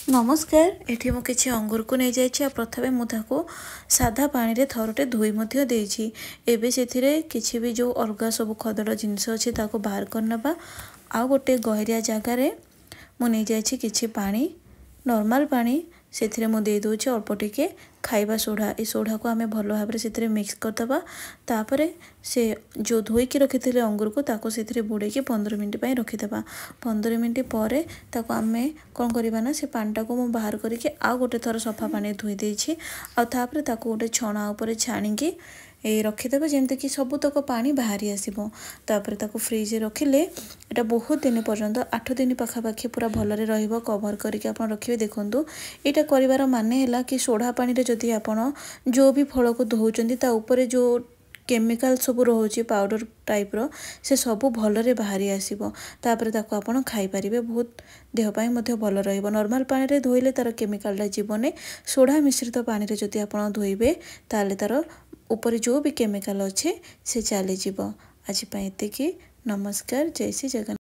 नमस्कार एठी मु किछि अंगूर को नहीं जाइछि प्रथमे मु ताको साधा पानी रे थरटे धोई मध्य देइछि। एबे सेथिरे किछि भी जो अलगा सब खदड़ जिनिस अछि ताको बाहर करनबा। आ गोटे गहरिया जगह रे मु नहीं जाइछि किछि पानी नॉर्मल पानी सेथिरे मु दे दोछि अल्प टिके खाइबा सोडा। ए सोडा को आमे भलो भाबरे सेथिरे मिक्स करदबा। तापरे से जो धोई के रखिथिले अंगूर को ताको सेथिरे बुडे के 15 मिनिट पय रखिदबा। 15 मिनिट परे ताको आमे कोन करबा ना से पानी को मु बाहर करके आ गोटे थर सफा पानी धोई देछि। आ तापरे ताको गोटे छणा ऊपर छाणी ए रखिदेबा जेमते कि सबुतक पानी बाहरी आसीबो। तापरे ताको फ्रिज रे रखिले एटा बहुत दिन पर्यंत 8 दिन पाखापाखी पूरा भलरे रहिबो। कवर करके आपण रखिबे। देखंतु एटा करिवार माने हैला कि सोडा पानी रे जदि आपण जो भी फल को धोउचंदी ता ऊपर जो केमिकल सब रोचे पाउडर टाइप रो से सब भलरे बाहरी आसीबो। तापरे ताको आपण खाई परिबे। बहुत देह पई मध्ये भल रहइबो। नॉर्मल पानी रे धोइले तार केमिकल ला जीवने सोडा मिश्रित पानी रे जदि आपण धोइबे ताले तार ऊपर जो भी केमिकल अच्छे से चली जीवो। आज पई एतिकी। नमस्कार। जय श्री जगन्नाथ।